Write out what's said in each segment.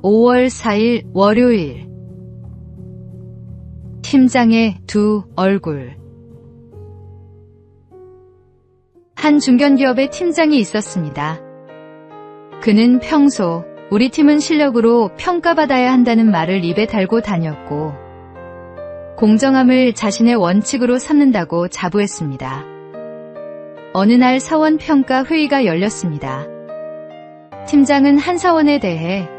5월 4일 월요일. 팀장의 두 얼굴. 한 중견기업의 팀장이 있었습니다. 그는 평소 우리 팀은 실력으로 평가받아야 한다는 말을 입에 달고 다녔고, 공정함을 자신의 원칙으로 삼는다고 자부했습니다. 어느 날 사원 평가 회의가 열렸습니다. 팀장은 한 사원에 대해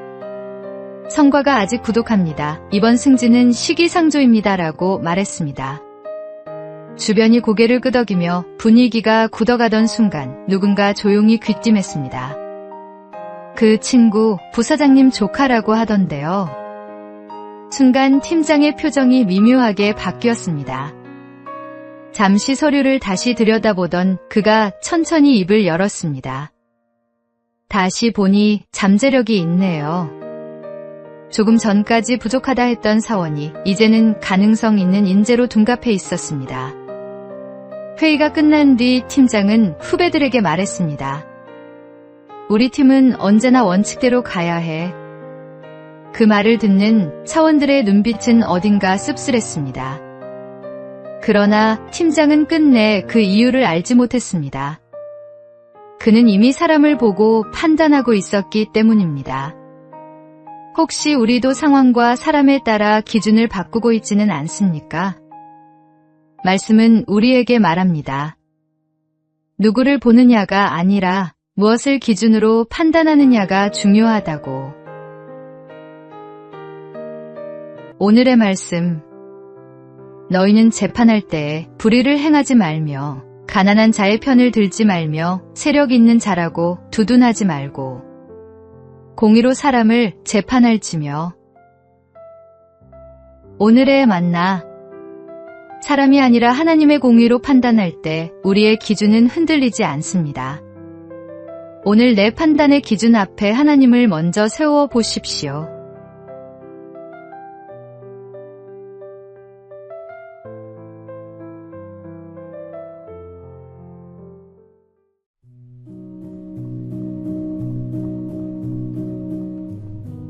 성과가 아직 부족합니다. 이번 승진은 시기상조입니다라고 말했습니다. 주변이 고개를 끄덕이며 분위기가 굳어가던 순간 누군가 조용히 귀띔했습니다. 그 친구 부사장님 조카라고 하던데요. 순간 팀장의 표정이 미묘하게 바뀌었습니다. 잠시 서류를 다시 들여다보던 그가 천천히 입을 열었습니다. 다시 보니 잠재력이 있네요. 조금 전까지 부족하다 했던 사원이 이제는 가능성 있는 인재로 둔갑해 있었습니다. 회의가 끝난 뒤 팀장은 후배들에게 말했습니다. 우리 팀은 언제나 원칙대로 가야 해. 그 말을 듣는 사원들의 눈빛은 어딘가 씁쓸했습니다. 그러나 팀장은 끝내 그 이유를 알지 못했습니다. 그는 이미 사람을 보고 판단하고 있었기 때문입니다. 혹시 우리도 상황과 사람에 따라 기준을 바꾸고 있지는 않습니까? 말씀은 우리에게 말합니다. 누구를 보느냐가 아니라 무엇을 기준으로 판단하느냐가 중요하다고. 오늘의 말씀. 너희는 재판할 때 불의를 행하지 말며 가난한 자의 편을 들지 말며 세력 있는 자라고 두둔하지 말고 공의로 사람을 재판할지며. 오늘의 만나. 사람이 아니라 하나님의 공의로 판단할 때 우리의 기준은 흔들리지 않습니다. 오늘 내 판단의 기준 앞에 하나님을 먼저 세워 보십시오.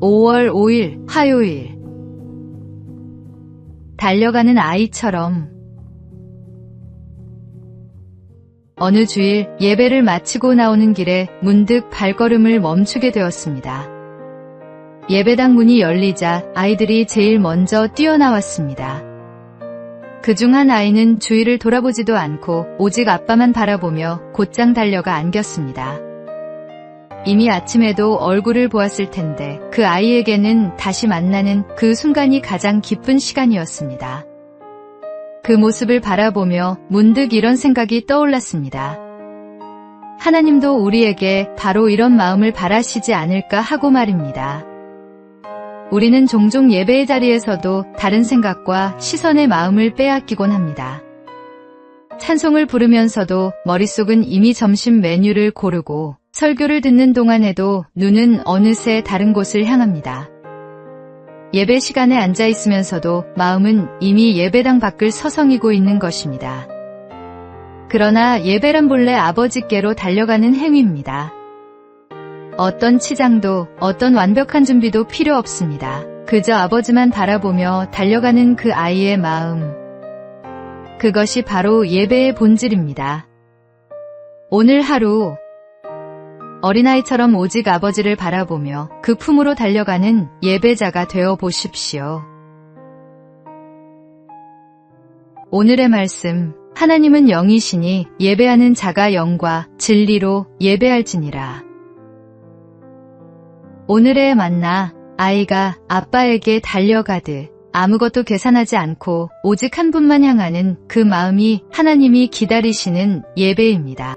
(5월 5일) 화요일. 달려가는 아이처럼. 어느 주일 예배를 마치고 나오는 길에 문득 발걸음을 멈추게 되었습니다. 예배당 문이 열리자 아이들이 제일 먼저 뛰어나왔습니다. 그중 한 아이는 주위를 돌아보지도 않고 오직 아빠만 바라보며 곧장 달려가 안겼습니다. 이미 아침에도 얼굴을 보았을 텐데 그 아이에게는 다시 만나는 그 순간이 가장 기쁜 시간이었습니다. 그 모습을 바라보며 문득 이런 생각이 떠올랐습니다. 하나님도 우리에게 바로 이런 마음을 바라시지 않을까 하고 말입니다. 우리는 종종 예배의 자리에서도 다른 생각과 시선의 마음을 빼앗기곤 합니다. 찬송을 부르면서도 머릿속은 이미 점심 메뉴를 고르고 설교를 듣는 동안에도 눈은 어느새 다른 곳을 향합니다. 예배 시간에 앉아 있으면서도 마음은 이미 예배당 밖을 서성이고 있는 것입니다. 그러나 예배란 본래 아버지께로 달려가는 행위입니다. 어떤 치장도 어떤 완벽한 준비도 필요 없습니다. 그저 아버지만 바라보며 달려가는 그 아이의 마음. 그것이 바로 예배의 본질입니다. 오늘 하루 어린아이처럼 오직 아버지를 바라보며 그 품으로 달려가는 예배자가 되어 보십시오. 오늘의 말씀. 하나님은 영이시니 예배하는 자가 영과 진리로 예배할지니라. 오늘의 만나. 아이가 아빠에게 달려가듯 아무것도 계산하지 않고 오직 한 분만 향하는 그 마음이 하나님이 기다리시는 예배입니다.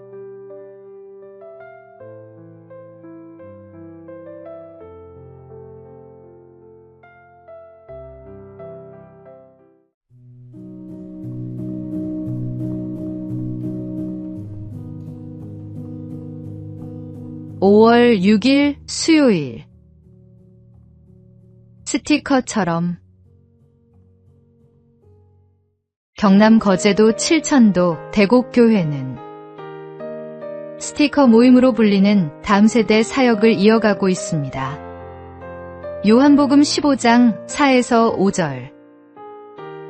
(5월 6일) 수요일. 스티커처럼. 경남 거제도 칠천도 대곡교회는 스티커 모임으로 불리는 다음 세대 사역을 이어가고 있습니다. 요한복음 15장 4에서 5절.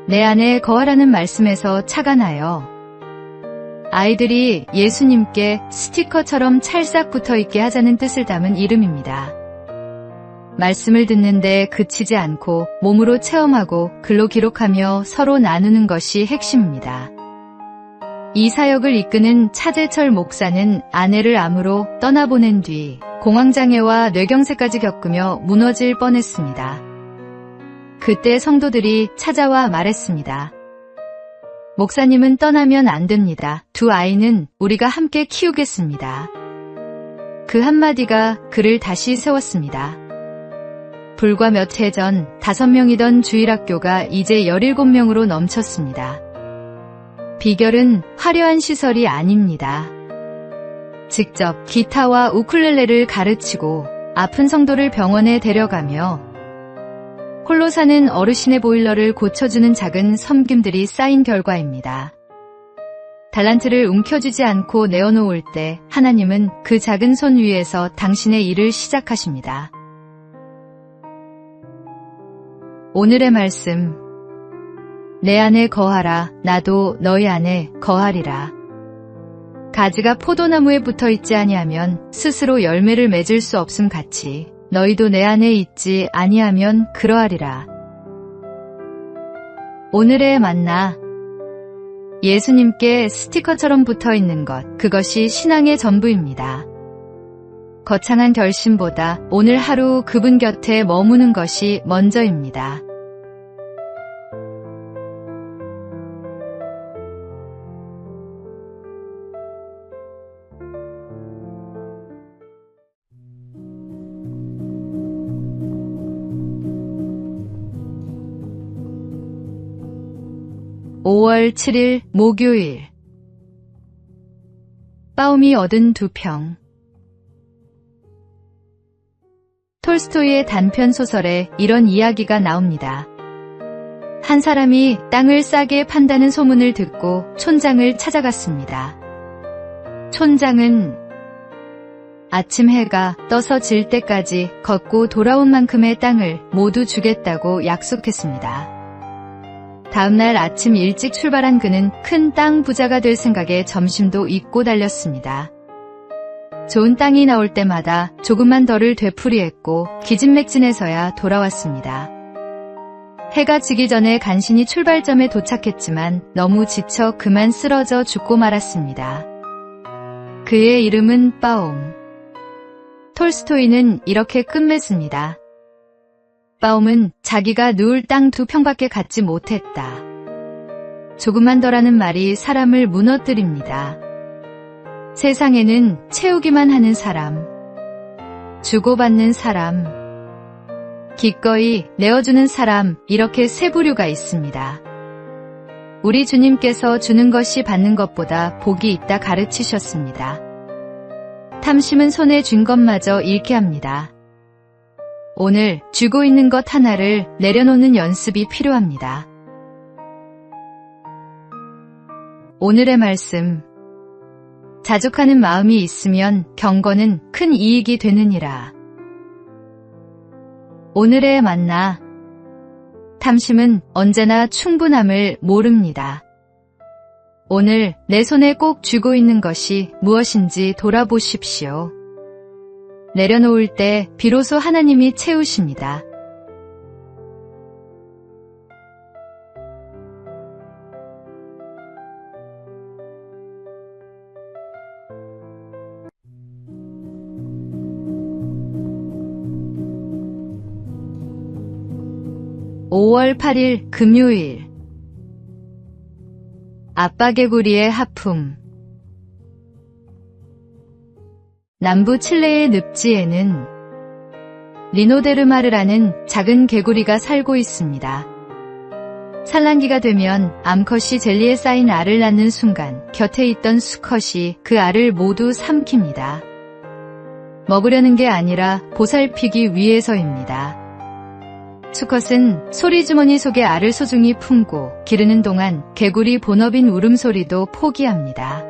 내 안에 거하라는 말씀에서 차가 나요. 아이들이 예수님께 스티커처럼 찰싹 붙어있게 하자는 뜻을 담은 이름입니다. 말씀을 듣는데 그치지 않고 몸으로 체험하고 글로 기록하며 서로 나누는 것이 핵심입니다. 이 사역을 이끄는 차재철 목사는 아내를 암으로 떠나보낸 뒤 공황장애와 뇌경색까지 겪으며 무너질 뻔했습니다. 그때 성도들이 찾아와 말했습니다. 목사님은 떠나면 안 됩니다. 두 아이는 우리가 함께 키우겠습니다. 그 한마디가 그를 다시 세웠습니다. 불과 몇 해 전 5명이던 주일학교가 이제 17명으로 넘쳤습니다. 비결은 화려한 시설이 아닙니다. 직접 기타와 우쿨렐레를 가르치고 아픈 성도를 병원에 데려가며 홀로 사는 어르신의 보일러를 고쳐주는 작은 섬김들이 쌓인 결과입니다. 달란트를 움켜쥐지 않고 내어놓을 때 하나님은 그 작은 손 위에서 당신의 일을 시작하십니다. 오늘의 말씀. 내 안에 거하라. 나도 너희 안에 거하리라. 가지가 포도나무에 붙어있지 아니하면 스스로 열매를 맺을 수 없음 같이 너희도 내 안에 있지 아니하면 그러하리라. 오늘의 만나. 예수님께 스티커처럼 붙어있는 것, 그것이 신앙의 전부입니다. 거창한 결심보다 오늘 하루 그분 곁에 머무는 것이 먼저입니다. (5월 7일) 목요일. 빠움이 얻은 2평. 톨스토이의 단편 소설에 이런 이야기가 나옵니다. 한 사람이 땅을 싸게 판다는 소문을 듣고 촌장을 찾아갔습니다. 촌장은 아침 해가 떠서 질 때까지 걷고 돌아온 만큼의 땅을 모두 주겠다고 약속했습니다. 다음날 아침 일찍 출발한 그는 큰 땅 부자가 될 생각에 점심도 잊고 달렸습니다. 좋은 땅이 나올 때마다 조금만 덜을 되풀이했고 기진맥진해서야 돌아왔습니다. 해가 지기 전에 간신히 출발점에 도착했지만 너무 지쳐 그만 쓰러져 죽고 말았습니다. 그의 이름은 빠움. 톨스토이는 이렇게 끝맺습니다. 빠움은 자기가 누울 땅 2평밖에 갖지 못했다. 조금만 더라는 말이 사람을 무너뜨립니다. 세상에는 채우기만 하는 사람, 주고받는 사람, 기꺼이 내어주는 사람, 이렇게 세 부류가 있습니다. 우리 주님께서 주는 것이 받는 것보다 복이 있다 가르치셨습니다. 탐심은 손에 쥔 것마저 잃게 합니다. 오늘 쥐고 있는 것 하나를 내려놓는 연습이 필요합니다. 오늘의 말씀. 자족하는 마음이 있으면 경건은 큰 이익이 되느니라. 오늘의 만나. 탐심은 언제나 충분함을 모릅니다. 오늘 내 손에 꼭 쥐고 있는 것이 무엇인지 돌아보십시오. 내려놓을 때 비로소 하나님이 채우십니다. (5월 8일) 금요일. 아빠 개구리의 하품. 남부 칠레의 늪지에는 리노데르마르라는 작은 개구리가 살고 있습니다. 산란기가 되면 암컷이 젤리에 쌓인 알을 낳는 순간 곁에 있던 수컷이 그 알을 모두 삼킵니다. 먹으려는 게 아니라 보살피기 위해서입니다. 수컷은 소리주머니 속에 알을 소중히 품고 기르는 동안 개구리 본업인 울음소리도 포기합니다.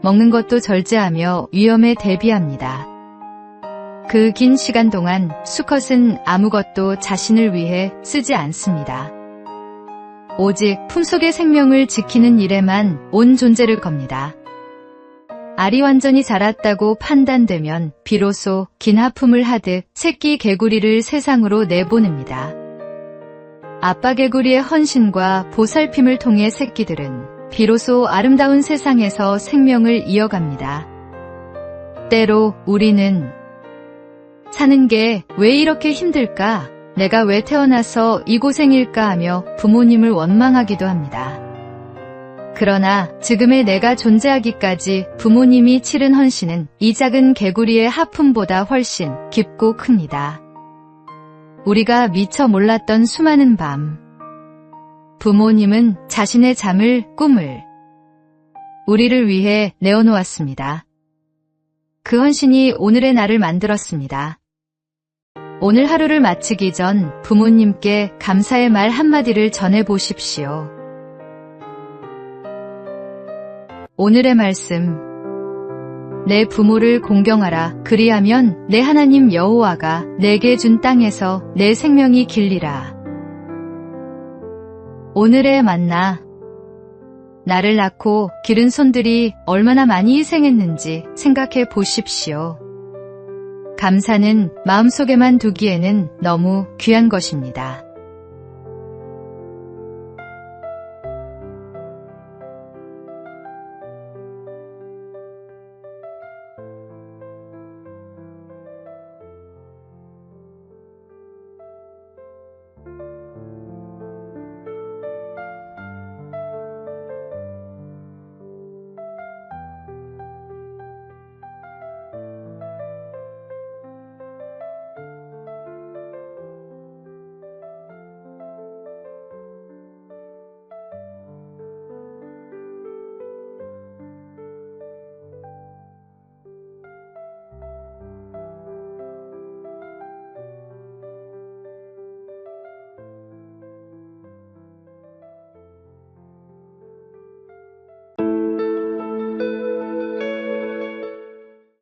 먹는 것도 절제하며 위험에 대비합니다. 그 긴 시간 동안 수컷은 아무것도 자신을 위해 쓰지 않습니다. 오직 품속의 생명을 지키는 일에만 온 존재를 겁니다. 알이 완전히 자랐다고 판단되면 비로소 긴 하품을 하듯 새끼 개구리를 세상으로 내보냅니다. 아빠 개구리의 헌신과 보살핌을 통해 새끼들은 비로소 아름다운 세상에서 생명을 이어갑니다. 때로 우리는 사는 게 왜 이렇게 힘들까? 내가 왜 태어나서 이 고생일까 하며 부모님을 원망하기도 합니다. 그러나 지금의 내가 존재하기까지 부모님이 치른 헌신은 이 작은 개구리의 하품보다 훨씬 깊고 큽니다. 우리가 미처 몰랐던 수많은 밤, 부모님은 자신의 잠을, 꿈을 우리를 위해 내어놓았습니다. 그 헌신이 오늘의 나를 만들었습니다. 오늘 하루를 마치기 전 부모님께 감사의 말 한마디를 전해보십시오. 오늘의 말씀. 내 부모를 공경하라. 그리하면 내 하나님 여호와가 내게 준 땅에서 내 생명이 길리라. 오늘의 만나. 나를 낳고 기른 손들이 얼마나 많이 희생했는지 생각해 보십시오. 감사는 마음속에만 두기에는 너무 귀한 것입니다.